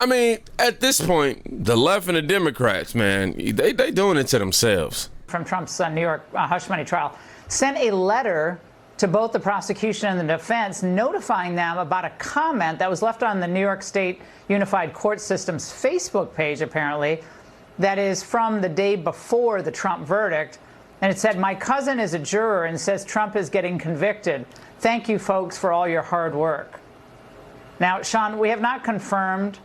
I mean, at this point, the left and the Democrats, man, they doing it to themselves. From Trump's New York hush money trial, sent a letter to both the prosecution and the defense notifying them about a comment that was left on the New York State Unified Court System's Facebook page, apparently, that is from the day before the Trump verdict. And it said, "My cousin is a juror and says Trump is getting convicted. Thank you, folks, for all your hard work." Now, Sean, we have not confirmed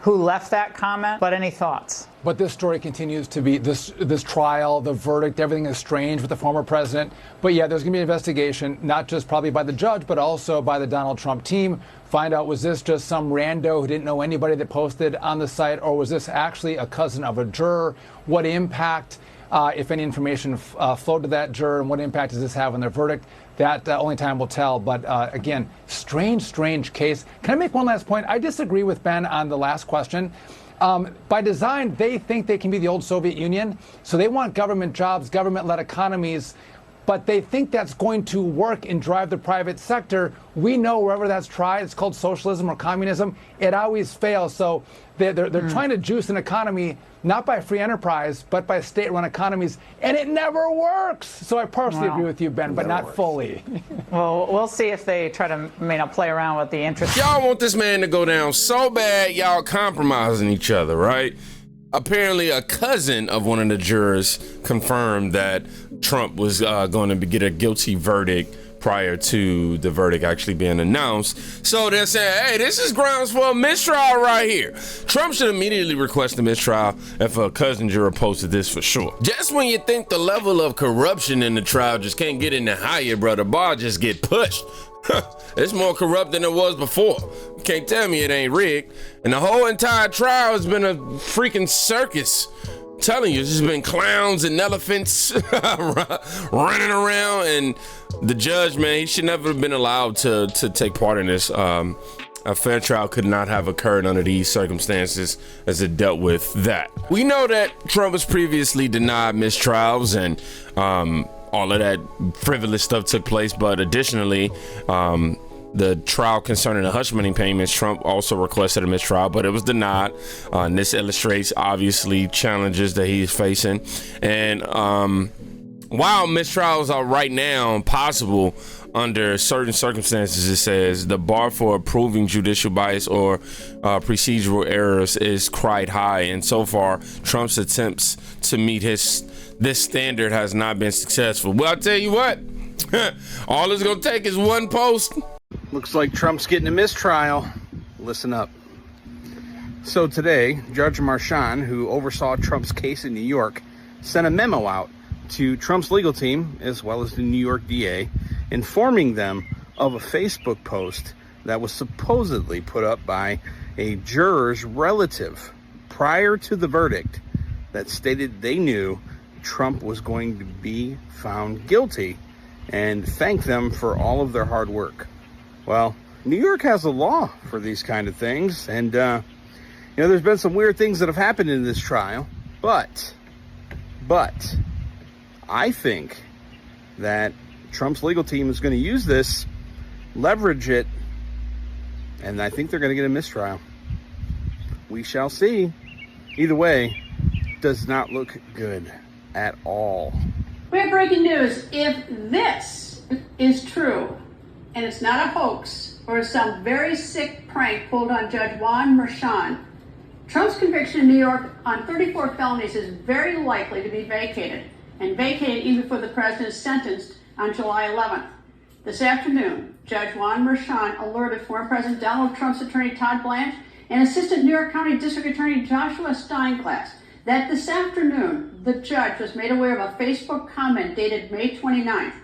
who left that comment, but any thoughts? But this story continues to be, this trial, the verdict, everything is strange with the former president. But yeah, there's going to be an investigation, not just probably by the judge, but also by the Donald Trump team. Find out, was this just some rando who didn't know anybody that posted on the site, or was this actually a cousin of a juror? What impact, if any information flowed to that juror, and what impact does this have on their verdict? That only time will tell. But again, strange case. Can I make one last point? I disagree with Ben on the last question. By design, they think they can be the old Soviet Union. So they want government jobs, government-led economies. But they think that's going to work and drive the private sector. We know wherever that's tried, it's called socialism or communism, it always fails. So they're trying to juice an economy, not by free enterprise, but by state-run economies, and it never works. So I partially agree with you, Ben, but not fully. Well, we'll see if they try to play around with the interest. Y'all want this man to go down so bad, y'all compromising each other, right? Apparently, a cousin of one of the jurors confirmed that Trump was going to get a guilty verdict prior to the verdict actually being announced. So they're saying, hey, this is grounds for a mistrial right here. Trump should immediately request a mistrial if a cousin juror posted this for sure. Just when you think the level of corruption in the trial just can't get any higher, bro, the bar just get pushed. It's more corrupt than it was before. You can't tell me it ain't rigged. And the whole entire trial has been a freaking circus. I'm telling you, it's just been clowns and elephants running around, and the judge, man, he should never have been allowed to take part in this. A fair trial could not have occurred under these circumstances as it dealt with that. We know that Trump was previously denied mistrials, and all of that frivolous stuff took place, but additionally, the trial concerning the hush money payments, Trump also requested a mistrial, but it was denied. And this illustrates, obviously, challenges that he's facing. And while mistrials are right now possible under certain circumstances, it says the bar for approving judicial bias or procedural errors is quite high. And so far, Trump's attempts to meet this standard has not been successful. Well, I'll tell you what, all it's gonna take is one post. Looks like Trump's getting a mistrial. Listen up. So today, Judge Marchand, who oversaw Trump's case in New York, sent a memo out to Trump's legal team, as well as the New York DA, informing them of a Facebook post that was supposedly put up by a juror's relative prior to the verdict that stated they knew Trump was going to be found guilty and thanked them for all of their hard work. Well, New York has a law for these kind of things, and there's been some weird things that have happened in this trial, but I think that Trump's legal team is going to use this, leverage it, and I think they're going to get a mistrial. We shall see. Either way, does not look good at all. We have breaking news. If this is true, and it's not a hoax or some very sick prank pulled on Judge Juan Merchan, Trump's conviction in New York on 34 felonies is very likely to be vacated, and vacated even before the president is sentenced on July 11th. This afternoon, Judge Juan Merchan alerted former President Donald Trump's attorney Todd Blanche and Assistant New York County District Attorney Joshua Steinglass that this afternoon the judge was made aware of a Facebook comment dated May 29th.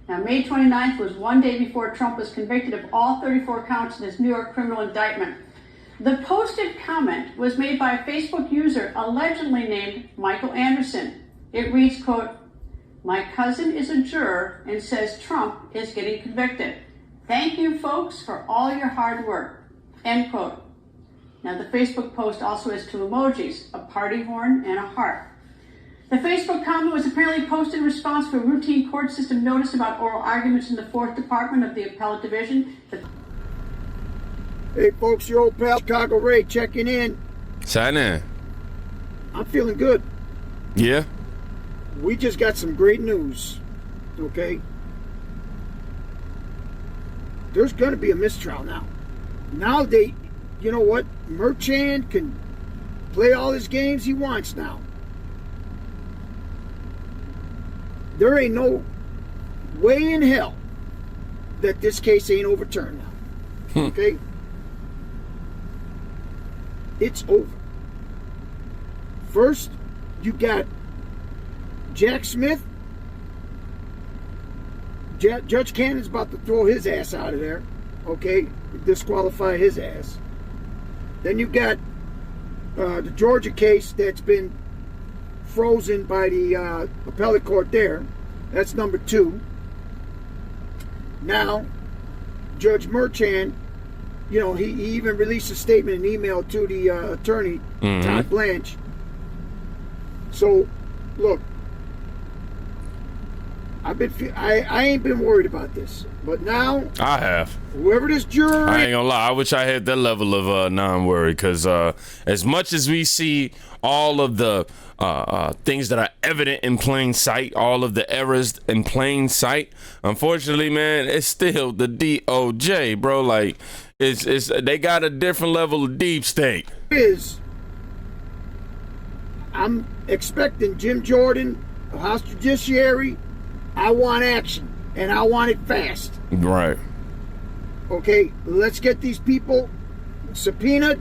Now, May 29th was one day before Trump was convicted of all 34 counts in his New York criminal indictment. The posted comment was made by a Facebook user allegedly named Michael Anderson. It reads, quote, "My cousin is a juror and says Trump is getting convicted. Thank you, folks, for all your hard work," end quote. Now, the Facebook post also has two emojis, a party horn and a heart. The Facebook comment was apparently posted in response to a routine court system notice about oral arguments in the 4th Department of the Appellate Division. Hey, folks, your old pal Chicago Ray checking in. Sign in. I'm feeling good. Yeah. We just got some great news, okay? There's going to be a mistrial now. Now you know what? Merchant can play all his games he wants now. There ain't no way in hell that this case ain't overturned now, okay? It's over. First, you got Jack Smith. Judge Cannon's about to throw his ass out of there, okay? Disqualify his ass. Then you got the Georgia case that's been frozen by the appellate court there. That's number 2. Now, Judge Merchan, you know, he even released a statement, an email to the attorney, Todd Blanche. So, look, I ain't been worried about this, but now I have. Whoever this juror, I ain't gonna lie. I wish I had that level of non-worry, because as much as we see all of the things that are evident in plain sight, all of the errors in plain sight, unfortunately, man, it's still the DOJ, bro. Like, it's they got a different level of deep state. I'm expecting Jim Jordan, the House Judiciary. I want action, and I want it fast. Right. Okay, let's get these people subpoenaed.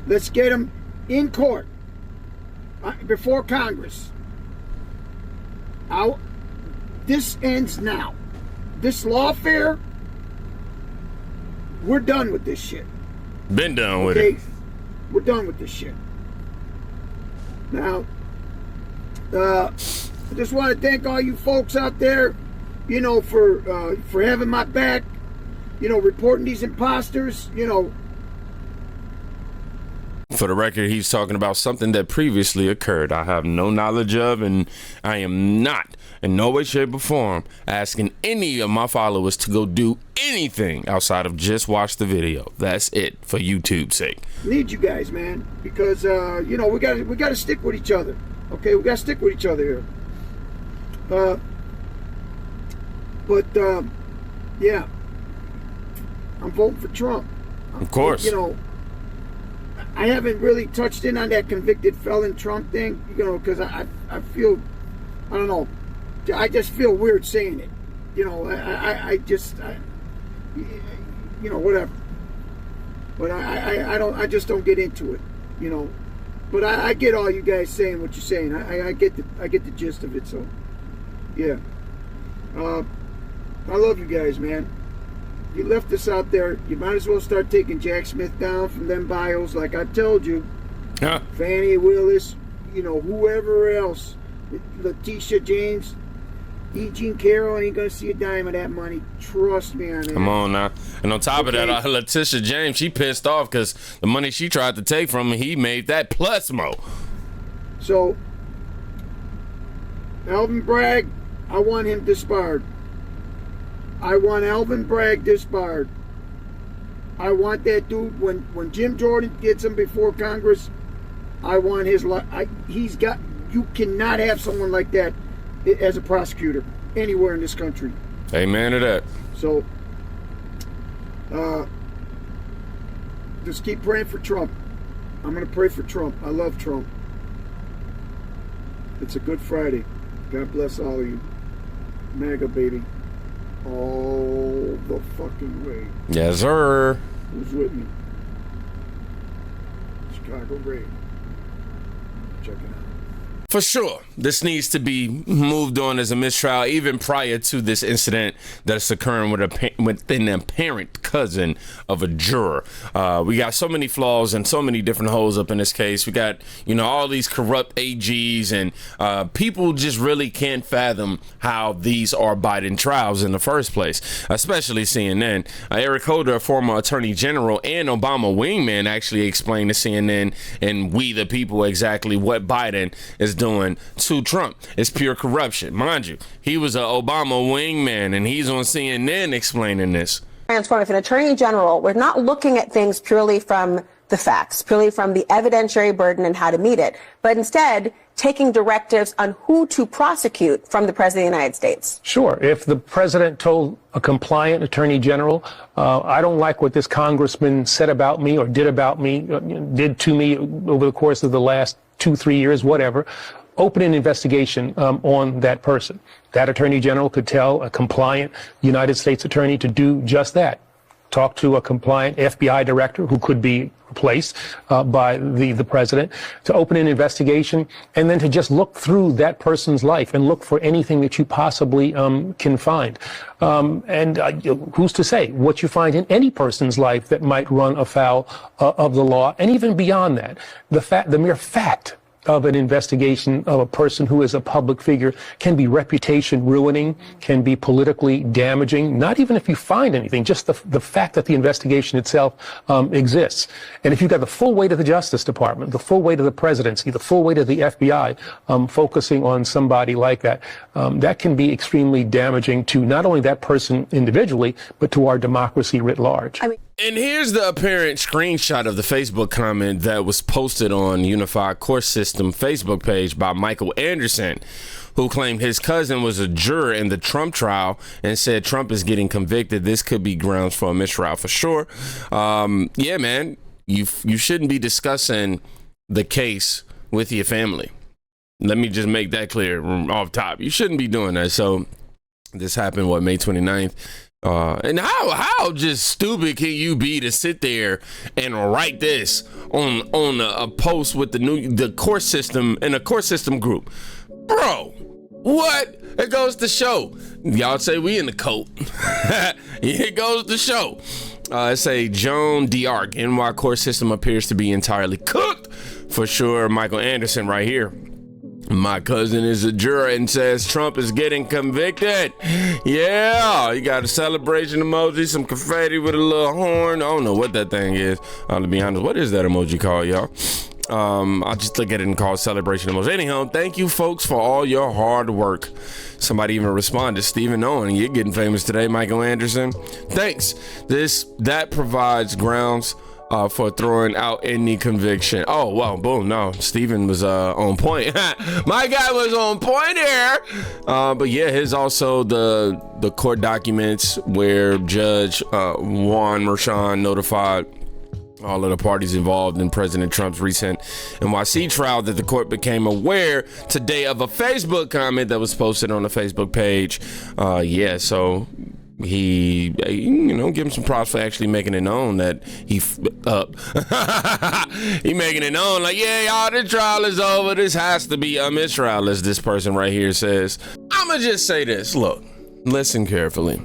Let's get them in court before Congress. This ends now. This lawfare, we're done with this shit. Been done with it. We're done with this shit. Now, I just want to thank all you folks out there, you know, for having my back, you know, reporting these imposters, you know. For the record, he's talking about something that previously occurred. I have no knowledge of, and I am not in no way, shape, or form asking any of my followers to go do anything outside of just watch the video. That's it, for YouTube's sake. Need you guys, man, because you know, we got to stick with each other. Okay, we got to stick with each other here. Yeah, I'm voting for Trump. Of course. You know, I haven't really touched in on that convicted felon Trump thing, you know, because I feel, I don't know, I just feel weird saying it. You know, I you know, whatever. But I just don't get into it, you know. But I get all you guys saying what you're saying. I get the gist of it. So, yeah. I love you guys, man. You left us out there. You might as well start taking Jack Smith down from them bios, like I told you. Huh. Fannie Willis, you know, whoever else, Letitia James, E. Jean Carroll ain't gonna see a dime of that money. Trust me on that. Come on now. And on top of that, Letitia James, she pissed off because the money she tried to take from him, he made that plus mo. So, Alvin Bragg, I want him disbarred. I want Alvin Bragg disbarred. I want that dude, when Jim Jordan gets him before Congress, I want his life. You cannot have someone like that as a prosecutor anywhere in this country. Amen to that. So, just keep praying for Trump. I'm going to pray for Trump. I love Trump. It's a good Friday. God bless all of you. MAGA, baby. All the fucking way. Yes, sir. Who's with me? Chicago Ray. Check it out. For sure, this needs to be moved on as a mistrial, even prior to this incident that's occurring with an apparent cousin of a juror. We got so many flaws and so many different holes up in this case. We got, you know, all these corrupt AGs, and people just really can't fathom how these are Biden trials in the first place, especially CNN. Eric Holder, a former attorney general and Obama wingman, actually explained to CNN and We the People exactly what Biden is doing to Trump. It's pure corruption. Mind you, he was an Obama wingman, and he's on CNN explaining this. transform. If an attorney general, we're not looking at things purely from the facts, purely from the evidentiary burden and how to meet it, but instead taking directives on who to prosecute from the President of the United States. Sure. If the president told a compliant attorney general, I don't like what this congressman said about me or did about me, did to me over the course of the last 2-3 years, whatever, open an investigation on that person. That attorney general could tell a compliant United States attorney to do just that. Talk to a compliant FBI director who could be replaced by the president, to open an investigation, and then to just look through that person's life and look for anything that you possibly can find. Who's to say what you find in any person's life that might run afoul of the law, and even beyond that, the mere fact of an investigation of a person who is a public figure can be reputation ruining, can be politically damaging, not even if you find anything, just the fact that the investigation itself exists. And if you've got the full weight of the Justice Department, the full weight of the presidency, the full weight of the FBI focusing on somebody like that, that can be extremely damaging to not only that person individually, but to our democracy writ large. And here's the apparent screenshot of the Facebook comment that was posted on Unified Court System Facebook page by Michael Anderson, who claimed his cousin was a juror in the Trump trial and said Trump is getting convicted. This could be grounds for a mistrial for sure. Yeah, man, you shouldn't be discussing the case with your family. Let me just make that clear off top. You shouldn't be doing that. So this happened, May 29th? And how just stupid can you be to sit there and write this on a post with the court system in a court system group, bro? What? It goes to show. Y'all say we in the coat. It goes to show. Say Joan D'Arc, NY court system appears to be entirely cooked for sure. Michael Anderson right here. My cousin is a juror and says Trump is getting convicted. Yeah, you got a celebration emoji, some confetti with a little horn. I don't know what that thing is. To be honest, what is that emoji called, y'all? I'll just look at it and call it celebration emoji. Anyhow, thank you folks for all your hard work. Somebody even responded, Stephen Owen, you're getting famous today, Michael Anderson. Thanks. That provides grounds for throwing out any conviction. Oh, well, boom, no, Stephen was on point. My guy was on point here. But yeah, here's also the court documents where Judge Juan Merchan notified all of the parties involved in President Trump's recent NYC trial that the court became aware today of a Facebook comment that was posted on the Facebook page. Yeah, so he, give him some props for actually making it known that he up. He making it known like, yeah, y'all, the trial is over. This has to be a mistrial, as this person right here says. I'ma just say this. Look, listen carefully.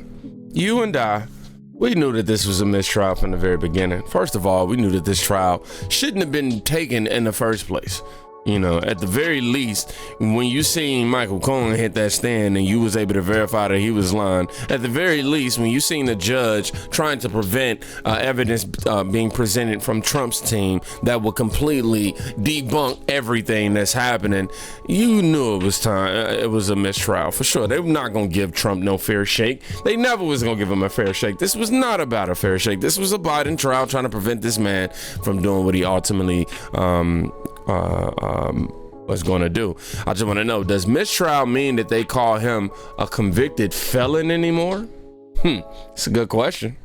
You and I, we knew that this was a mistrial from the very beginning. First of all, we knew that this trial shouldn't have been taken in the first place. At the very least, when you seen Michael Cohen hit that stand and you was able to verify that he was lying, at the very least, when you seen the judge trying to prevent evidence being presented from Trump's team that would completely debunk everything that's happening, you knew it was time. It was a mistrial for sure. They were not going to give Trump no fair shake. They never was going to give him a fair shake. This was not about a fair shake. This was a Biden trial trying to prevent this man from doing what he ultimately was going to do. I just want to know, does mistrial mean that they call him a convicted felon anymore? It's a good question.